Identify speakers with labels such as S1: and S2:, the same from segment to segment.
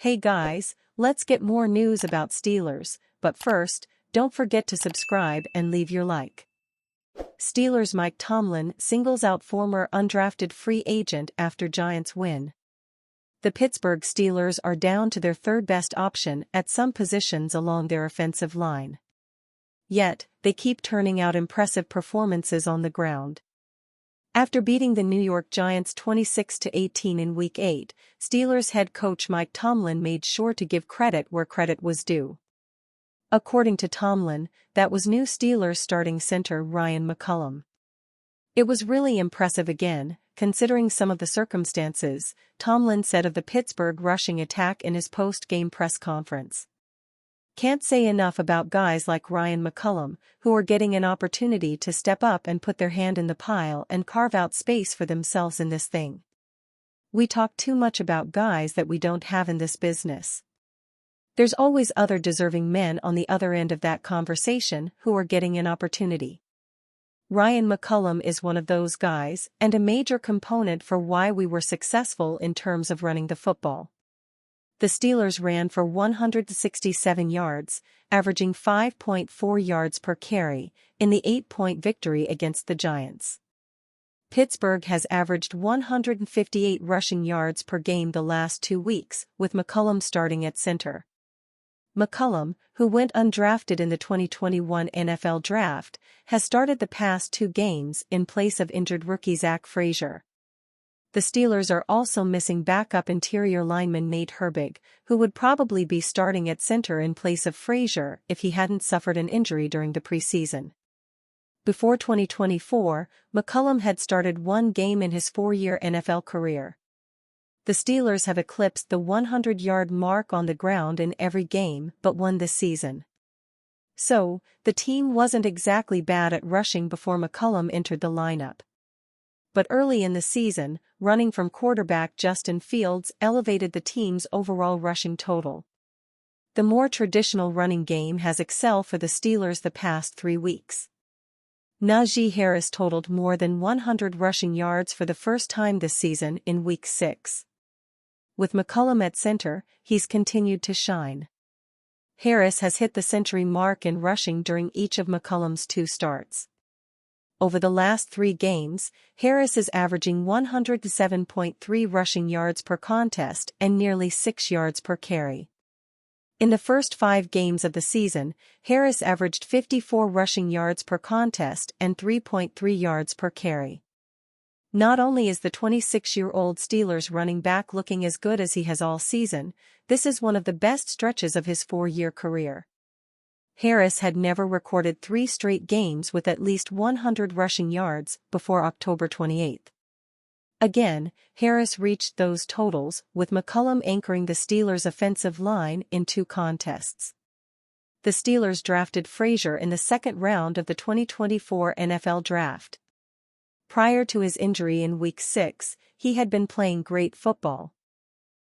S1: Hey guys, let's get more news about Steelers, but first, don't forget to subscribe and leave your like. Steelers Mike Tomlin singles out former undrafted free agent after Giants win. The Pittsburgh Steelers are down to their third best option at some positions along their offensive line. Yet, they keep turning out impressive performances on the ground. After beating the New York Giants 26-18 in Week 8, Steelers head coach Mike Tomlin made sure to give credit where credit was due. According to Tomlin, that was new Steelers starting center Ryan McCollum. "It was really impressive again, considering some of the circumstances," Tomlin said of the Pittsburgh rushing attack in his post-game press conference. "Can't say enough about guys like Ryan McCollum, who are getting an opportunity to step up and put their hand in the pile and carve out space for themselves in this thing. We talk too much about guys that we don't have in this business. There's always other deserving men on the other end of that conversation who are getting an opportunity. Ryan McCollum is one of those guys and a major component for why we were successful in terms of running the football." The Steelers ran for 167 yards, averaging 5.4 yards per carry, in the 8-point victory against the Giants. Pittsburgh has averaged 158 rushing yards per game the last 2 weeks, with McCollum starting at center. McCollum, who went undrafted in the 2021 NFL Draft, has started the past 2 games in place of injured rookie Zach Frazier. The Steelers are also missing backup interior lineman Nate Herbig, who would probably be starting at center in place of Frazier if he hadn't suffered an injury during the preseason. Before 2024, McCollum had started 1 game in his 4-year NFL career. The Steelers have eclipsed the 100-yard mark on the ground in every game but one this season. So, the team wasn't exactly bad at rushing before McCollum entered the lineup. But early in the season, running from quarterback Justin Fields elevated the team's overall rushing total. The more traditional running game has excelled for the Steelers the past 3 weeks. Najee Harris totaled more than 100 rushing yards for the first time this season in Week 6. With McCollum at center, he's continued to shine. Harris has hit the century mark in rushing during each of McCollum's 2 starts. Over the last 3 games, Harris is averaging 107.3 rushing yards per contest and nearly 6 yards per carry. In the first 5 games of the season, Harris averaged 54 rushing yards per contest and 3.3 yards per carry. Not only is the 26-year-old Steelers running back looking as good as he has all season, this is one of the best stretches of his 4-year career. Harris had never recorded 3 straight games with at least 100 rushing yards before October 28. Again, Harris reached those totals with McCollum anchoring the Steelers' offensive line in 2 contests. The Steelers drafted Frazier in the 2nd round of the 2024 NFL Draft. Prior to his injury in Week 6, he had been playing great football.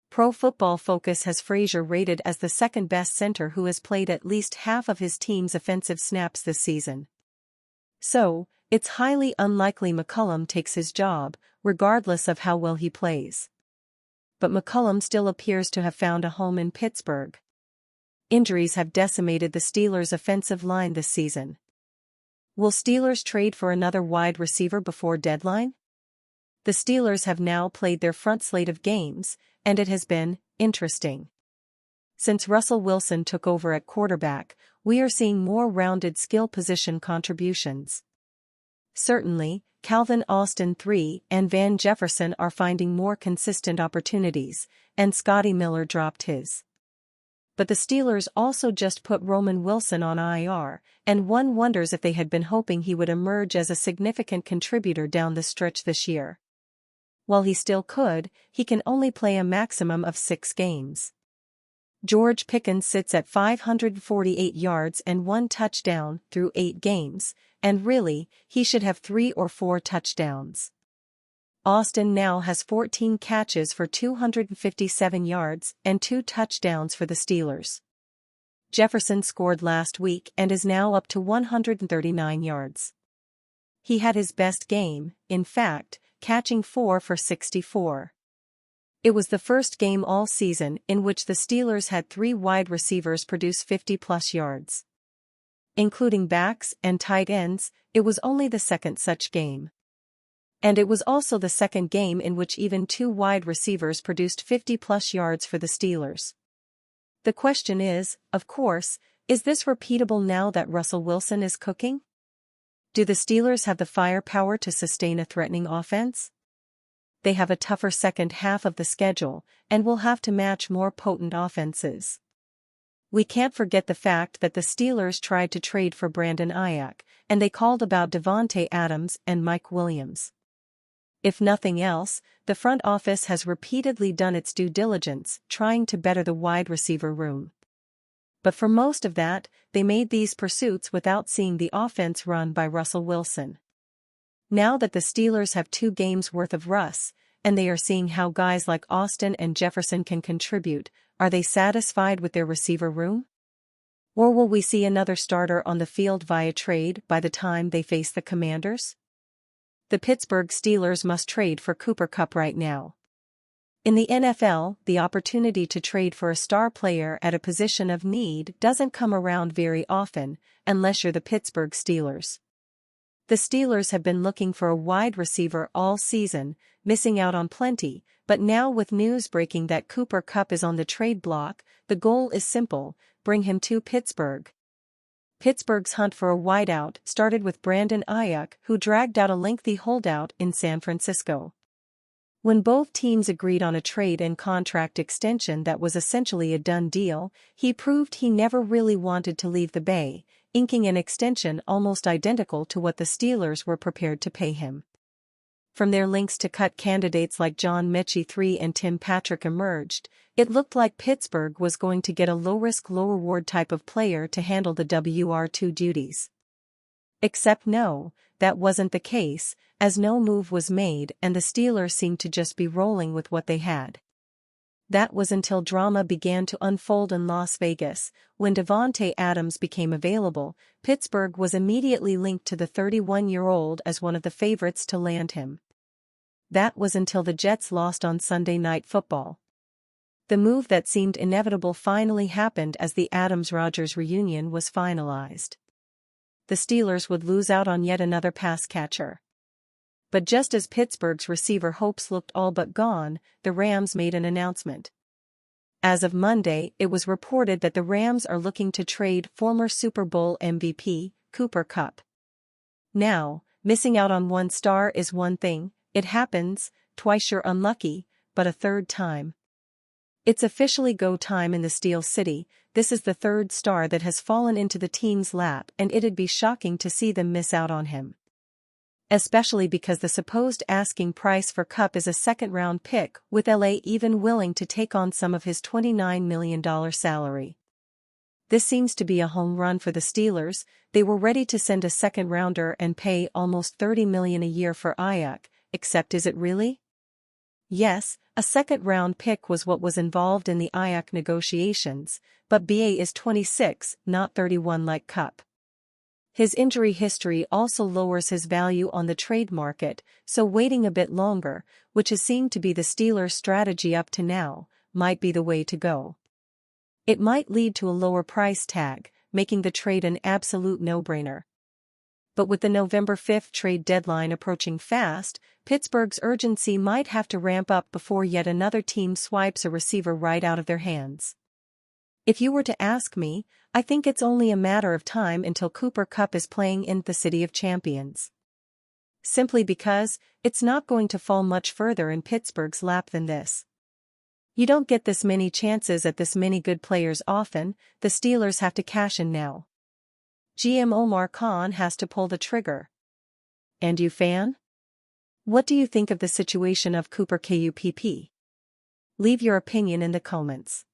S1: Pro Football Focus has Frazier rated as the 2nd-best center who has played at least half of his team's offensive snaps this season. So, it's highly unlikely McCollum takes his job, regardless of how well he plays. But McCollum still appears to have found a home in Pittsburgh. Injuries have decimated the Steelers' offensive line this season. Will Steelers trade for another wide receiver before deadline? The Steelers have now played their front slate of games, and it has been interesting. Since Russell Wilson took over at quarterback, we are seeing more rounded skill position contributions. Certainly, Calvin Austin III and Van Jefferson are finding more consistent opportunities, and Scotty Miller dropped his. But the Steelers also just put Roman Wilson on IR, and one wonders if they had been hoping he would emerge as a significant contributor down the stretch this year. While he still could, he can only play a maximum of 6 games. George Pickens sits at 548 yards and 1 touchdown through 8 games, and really, he should have 3 or 4 touchdowns. Austin now has 14 catches for 257 yards and 2 touchdowns for the Steelers. Jefferson scored last week and is now up to 139 yards. He had his best game, in fact, catching 4 for 64. It was the first game all season in which the Steelers had 3 wide receivers produce 50-plus yards. Including backs and tight ends, it was only the second such game. And it was also the second game in which even 2 wide receivers produced 50-plus yards for the Steelers. The question is, of course, is this repeatable now that Russell Wilson is cooking? Do the Steelers have the firepower to sustain a threatening offense? They have a tougher second half of the schedule, and will have to match more potent offenses. We can't forget the fact that the Steelers tried to trade for Brandon Ayuk, and they called about Davante Adams and Mike Williams. If nothing else, the front office has repeatedly done its due diligence, trying to better the wide receiver room. But for most of that, they made these pursuits without seeing the offense run by Russell Wilson. Now that the Steelers have 2 games worth of Russ, and they are seeing how guys like Austin and Jefferson can contribute, are they satisfied with their receiver room? Or will we see another starter on the field via trade by the time they face the Commanders? The Pittsburgh Steelers must trade for Kupp right now. In the NFL, the opportunity to trade for a star player at a position of need doesn't come around very often, unless you're the Pittsburgh Steelers. The Steelers have been looking for a wide receiver all season, missing out on plenty, but now with news breaking that Kupp is on the trade block, the goal is simple: bring him to Pittsburgh. Pittsburgh's hunt for a wideout started with Brandon Ayuk, who dragged out a lengthy holdout in San Francisco. When both teams agreed on a trade and contract extension that was essentially a done deal, he proved he never really wanted to leave the Bay, inking an extension almost identical to what the Steelers were prepared to pay him. From their links to cut candidates like John Mechie III and Tim Patrick emerged, it looked like Pittsburgh was going to get a low-risk, low-reward type of player to handle the WR2 duties. Except no, that wasn't the case, as no move was made and the Steelers seemed to just be rolling with what they had. That was until drama began to unfold in Las Vegas. When Davante Adams became available, Pittsburgh was immediately linked to the 31-year-old as one of the favorites to land him. That was until the Jets lost on Sunday Night Football. The move that seemed inevitable finally happened as the Adams-Rodgers reunion was finalized. The Steelers would lose out on yet another pass catcher. But just as Pittsburgh's receiver hopes looked all but gone, the Rams made an announcement. As of Monday, it was reported that the Rams are looking to trade former Super Bowl MVP, Kupp. Now, missing out on one star is one thing, it happens, twice you're unlucky, but a third time. It's officially go time in the Steel City. This is the third star that has fallen into the team's lap, and it'd be shocking to see them miss out on him. Especially because the supposed asking price for Kupp is a second-round pick, with LA even willing to take on some of his $29 million salary. This seems to be a home run for the Steelers. They were ready to send a second-rounder and pay almost $30 million a year for Ayuk, except is it really? Yes, a second-round pick was what was involved in the Ayuk negotiations, but BA is 26, not 31 like Kupp. His injury history also lowers his value on the trade market, so waiting a bit longer, which has seemed to be the Steelers' strategy up to now, might be the way to go. It might lead to a lower price tag, making the trade an absolute no-brainer. But with the November 5th trade deadline approaching fast, Pittsburgh's urgency might have to ramp up before yet another team swipes a receiver right out of their hands. If you were to ask me, I think it's only a matter of time until Kupp is playing in the City of Champions. Simply because, it's not going to fall much further in Pittsburgh's lap than this. You don't get this many chances at this many good players often. The Steelers have to cash in now. GM Omar Khan has to pull the trigger. And you fan? What do you think of the situation of Kupp? Leave your opinion in the comments.